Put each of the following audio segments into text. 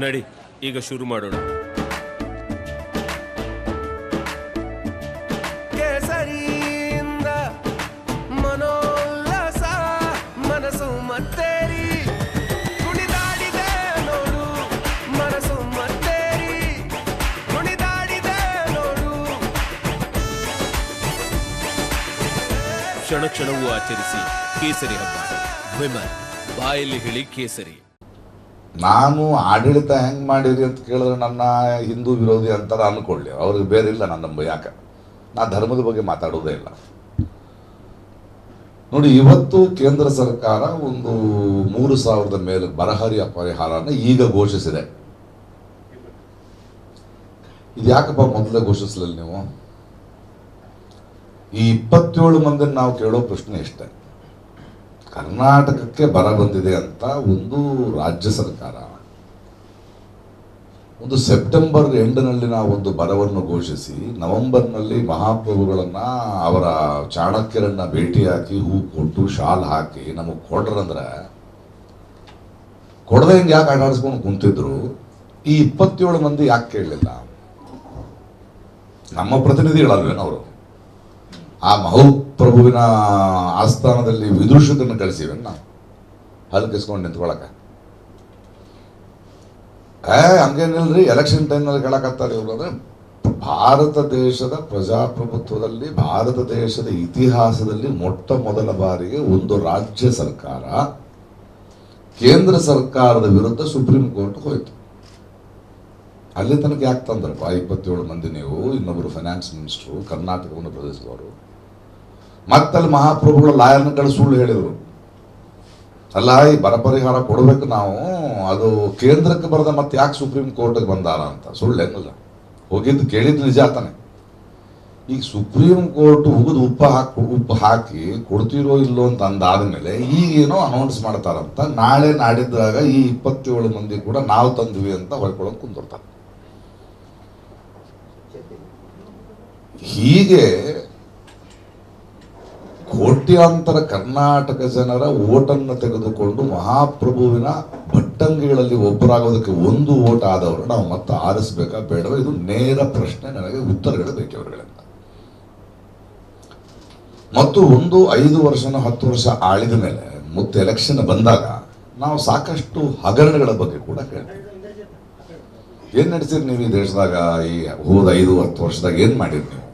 ನಡಿ ಈಗ ಶುರು ಮಾಡೋಣ. ಕೇಸರಿಯಿಂದ ಮನೋಲ್ಲಾಸ ಮನಸ್ಸು ಮತ್ತೇರಿ ಕುಣಿದಾಡಿದೆ ನೋಡು, ಮನಸ್ಸು ಮತ್ತೇರಿ ಕುಣಿದಾಡಿದೆ ನೋಡು. ಕ್ಷಣ ಕ್ಷಣವೂ ಆಚರಿಸಿ ಕೇಸರಿ ಹಬ್ಬ. ವಿಮಲ್ ಬಾಯಲ್ಲಿ ಹೇಳಿ ಕೇಸರಿ. ನಾನು ಆಡಳಿತ ಹೆಂಗೆ ಮಾಡಿರಿ ಅಂತ ಕೇಳಿದ್ರೆ ನನ್ನ ಹಿಂದೂ ವಿರೋಧಿ ಅಂತಾರೆ ಅಂದ್ಕೊಳ್ಳಿ, ಅವ್ರಿಗೆ ಬೇರೆ ಇಲ್ಲ ನನ್ನ ಯಾಕೆ. ನಾ ಧರ್ಮದ ಬಗ್ಗೆ ಮಾತಾಡೋದೇ ಇಲ್ಲ. ನೋಡಿ, ಇವತ್ತು ಕೇಂದ್ರ ಸರ್ಕಾರ ಒಂದು 3,000 ಮೇಲೆ ಬರಹರಿ ಪರಿಹಾರನ ಈಗ ಘೋಷಿಸಿದೆ. ಇದು ಯಾಕಪ್ಪ ಮೊದಲೇ ಘೋಷಿಸಲಿಲ್ಲ ನೀವು? ಈ 27 ಮಂದಿನ ನಾವು ಕೇಳೋ ಪ್ರಶ್ನೆ ಇಷ್ಟೇ. ಕರ್ನಾಟಕಕ್ಕೆ ಬರ ಬಂದಿದೆ ಅಂತ ಒಂದು ರಾಜ್ಯ ಸರ್ಕಾರ ಒಂದು ಸೆಪ್ಟೆಂಬರ್ ಎಂಡ್ನಲ್ಲಿ ನಾವು ಒಂದು ಬರವನ್ನು ಘೋಷಿಸಿ ನವೆಂಬರ್ನಲ್ಲಿ ಮಹಾಪ್ರಭುಗಳನ್ನ ಅವರ ಚಾಣಕ್ಯರನ್ನ ಭೇಟಿಯಾಗಿ ಹೂ ಕೊಟ್ಟು ಶಾಲ್ ಹಾಕಿ ನಮಗೆ ಕೊಡ್ರಂದ್ರೆ ಕೊಡದೆ ಹಿಂಗೆ ಯಾಕೆ ಆಟಾಡಿಸ್ಕೊಂಡು ಕುಂತಿದ್ರು? ಈ 27 ಮಂದಿ ಯಾಕೆ ಕೇಳಲಿಲ್ಲ? ನಮ್ಮ ಪ್ರತಿನಿಧಿಗಳಲ್ವೇನವರು? ಆ ಮಹಾಪ್ರಭುವಿನ ಆಸ್ಥಾನದಲ್ಲಿ ವಿದೂಷಕರನ್ನು ಕಳಿಸಿವೆ ನಾವು ಹಲ್ಕಿಸ್ಕೊಂಡು ನಿಂತ್ಕೊಳಕ. ಹಂಗೇನಿಲ್ರಿ, ಎಲೆಕ್ಷನ್ ಟೈಮ್ನಲ್ಲಿ ಕೇಳಕತ್ತಾರೆ ಇವರು. ಅಂದ್ರೆ ಭಾರತ ದೇಶದ ಪ್ರಜಾಪ್ರಭುತ್ವದಲ್ಲಿ, ಭಾರತ ದೇಶದ ಇತಿಹಾಸದಲ್ಲಿ ಮೊಟ್ಟ ಮೊದಲ ಬಾರಿಗೆ ಒಂದು ರಾಜ್ಯ ಸರ್ಕಾರ ಕೇಂದ್ರ ಸರ್ಕಾರದ ವಿರುದ್ಧ ಸುಪ್ರೀಂ ಕೋರ್ಟ್ ಹೋಯ್ತು. ಅಲ್ಲಿ ತನಕ ಯಾಕೆ ತಂದ್ರಪ್ಪ 27 ಮಂದಿ? ನೀವು ಇನ್ನೊಬ್ಬರು ಫೈನಾನ್ಸ್ ಮಿನಿಸ್ಟ್ರು, ಕರ್ನಾಟಕವನ್ನು ಪ್ರದೇಶದವರು, ಮತ್ತಲ್ಲಿ ಮಹಾಪ್ರಭುಗಳ ಲಾಯರ್ನ ಕಡೆ ಸುಳ್ಳು ಹೇಳಿದರು. ಅಲ್ಲ, ಈ ಬರ ಪರಿಹಾರ ಕೊಡಬೇಕು ನಾವು, ಅದು ಕೇಂದ್ರಕ್ಕೆ ಬರದ ಮತ್ತೆ ಯಾಕೆ ಸುಪ್ರೀಂ ಕೋರ್ಟ್ಗೆ ಬಂದಾರ ಅಂತ ಸುಳ್ಳೇನಲ್ಲ. ಹೋಗಿದ್ದು ಕೇಳಿದ್ದು ನಿಜ ತಾನೆ. ಈಗ ಸುಪ್ರೀಂ ಕೋರ್ಟ್ ಉಗಿದು ಉಪ್ಪು ಹಾಕಿ ಕೊಡ್ತಿರೋ ಇಲ್ಲೋ ಅಂತ ಅಂದಾದ್ಮೇಲೆ ಈಗೇನೋ ಅನೌನ್ಸ್ ಮಾಡ್ತಾರಂತ. ನಾಳೆ ನಾಡಿದ್ರಾಗ ಈ 27 ಮಂದಿ ಕೂಡ ನಾವು ತಂದ್ವಿ ಅಂತ ಹೊಯ್ಕೊಳ್ಳೋಕೆ ಕುಂದಿರ್ತಾರೆ. ಹೀಗೆ ಕೋಟ್ಯಾಂತರ ಕರ್ನಾಟಕ ಜನರ ಓಟನ್ನು ತೆಗೆದುಕೊಂಡು ಮಹಾಪ್ರಭುವಿನ ಭಟ್ಟಂಗಿಗಳಲ್ಲಿ ಒಬ್ಬರಾಗೋದಕ್ಕೆ ಒಂದು ಓಟ್ ಆದವರು ನಾವು ಮತ್ತೆ ಆರಿಸಬೇಕಾ ಬೇಡವಾ? ಇದು ನೇರ ಪ್ರಶ್ನೆ. ನನಗೆ ಉತ್ತರಗಳು ಬೇಕವರುಗಳಿಂದ. ಮತ್ತು 5 ವರ್ಷನ 10 ವರ್ಷ ಆಳಿದ ಮೇಲೆ ಮತ್ತೆ ಎಲೆಕ್ಷನ್ ಬಂದಾಗ ನಾವು ಸಾಕಷ್ಟು ಹಗರಣಗಳ ಬಗ್ಗೆ ಕೂಡ ಕೇಳ್ತೀವಿ. ಏನ್ ನಡೆಸಿರಿ ನೀವು ಈ ದೇಶದಾಗ? ಈ ಹೋದ 5-10 ವರ್ಷದಾಗ ಏನ್ ಮಾಡಿರಿ ನೀವು?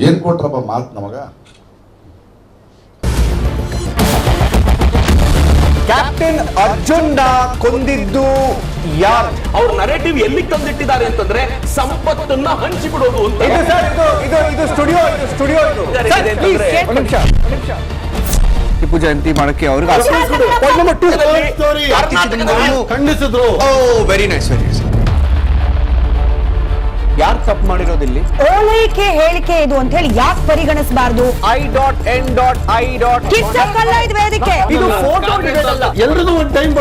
ಏನ್ ಕೊಟ್ರಪ್ಪ ಮಾತು ನಮಗ? ಕ್ಯಾಪ್ಟನ್ ಅರ್ಜುನ್ ಕೊಂದಿದ್ದು ಯಾರು? ಅವ್ರ ನರೇಟಿವ್ ಎಲ್ಲಿ ತಂದಿಟ್ಟಿದ್ದಾರೆ ಅಂತಂದ್ರೆ ಸಂಪತ್ತನ್ನ ಹಂಚಿಬಿಡೋದು ಅಂತ. ಇದು ಸ್ಟುಡಿಯೋ ಟಿಪ್ಪು ಜಯಂತಿ ಮಾಡಕ್ಕೆ ಅವ್ರಿಗೆ ಖಂಡಿಸಿದ್ರು. Very nice. ಯಾರು ತಪ್ಪು ಮಾಡಿರೋದಿಲ್ಲಿ? ಓಲೈಕೆ ಹೇಳಿಕೆ ಇದು ಅಂತ ಹೇಳಿ ಯಾಕೆ ಪರಿಗಣಿಸಬಾರದು? ಕಿಚ್ಚಕ್ಕಲ್ಲ ಇದು ವೇದಿಕೆ. ಇದು ಫೋಟೋ ಎಲ್ಲರದು ಒಂದು ಟೈಮ್.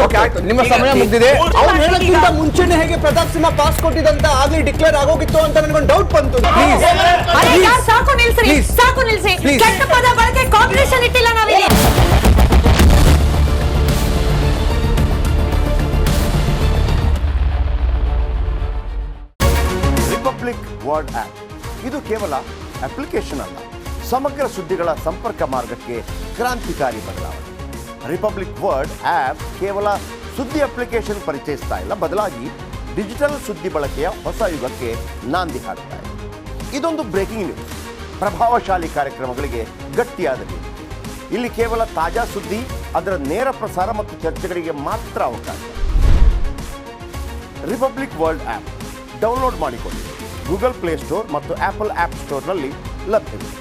ನಿಮ್ಮ ಸಮಯ ಮುಗಿದಿದೆ. ಅವ್ರು ಹೇಳಕ್ಕಿಂತ ಮುಂಚೆನೆ ಹೇಗೆ ಪ್ರತಾಪ್ ಸಿಂಹ ಪಾಸ್ ಕೊಟ್ಟಿದಂತ ಆಗ್ಲಿ ಡಿಕ್ಲೇರ್ ಆಗೋಗಿತ್ತು ಅಂತ ನನಗೊಂದು ಡೌಟ್ ಬಂತು. ಸಾಕು ನಿಲ್ಸಿ. ಕೆಟ್ಟ ಪದ ಬಳಕೆ ಕಾಂಪಿಟೇಷನ್ ಇಟ್ಟಿಲ್ಲ ನಾವಿಲ್ಲಿ. ರಿಪಬ್ಲಿಕ್ ವರ್ಡ್ ಆಪ್ ಇದು ಕೇವಲ ಅಪ್ಲಿಕೇಶನ್ ಅಲ್ಲ, ಸಮಗ್ರ ಸುದ್ದಿಗಳ ಸಂಪರ್ಕ ಮಾರ್ಗಕ್ಕೆ ಕ್ರಾಂತಿಕಾರಿ ಬದಲಾವಣೆ. ರಿಪಬ್ಲಿಕ್ ವರ್ಡ್ ಆಪ್ ಕೇವಲ ಸುದ್ದಿ ಅಪ್ಲಿಕೇಶನ್ ಪರಿಚಯಿಸ್ತಾ ಇಲ್ಲ, ಬದಲಾಗಿ ಡಿಜಿಟಲ್ ಸುದ್ದಿ ಬಳಕೆಯ ಹೊಸ ಯುಗಕ್ಕೆ ನಾಂದಿ ಹಾಡ್ತಾ ಇದೆ. ಇದೊಂದು ಬ್ರೇಕಿಂಗ್ ನ್ಯೂಸ್, ಪ್ರಭಾವಶಾಲಿ ಕಾರ್ಯಕ್ರಮಗಳಿಗೆ ಗಟ್ಟಿಯಾದ ವೇದಿಕೆ. ಇಲ್ಲಿ ಕೇವಲ ತಾಜಾ ಸುದ್ದಿ, ಅದರ ನೇರ ಪ್ರಸಾರ ಮತ್ತು ಚರ್ಚೆಗಳಿಗೆ ಮಾತ್ರ ಅವಕಾಶ. ರಿಪಬ್ಲಿಕ್ ವರ್ಲ್ಡ್ ಆಪ್ ಡೌನ್ಲೋಡ್ ಮಾಡಿಕೊಳ್ಳಿ. ಗೂಗಲ್ ಪ್ಲೇ ಸ್ಟೋರ್ ಮತ್ತು ಆಪಲ್ ಆಪ್ ಸ್ಟೋರ್ನಲ್ಲಿ ಲಭ್ಯವಿದೆ.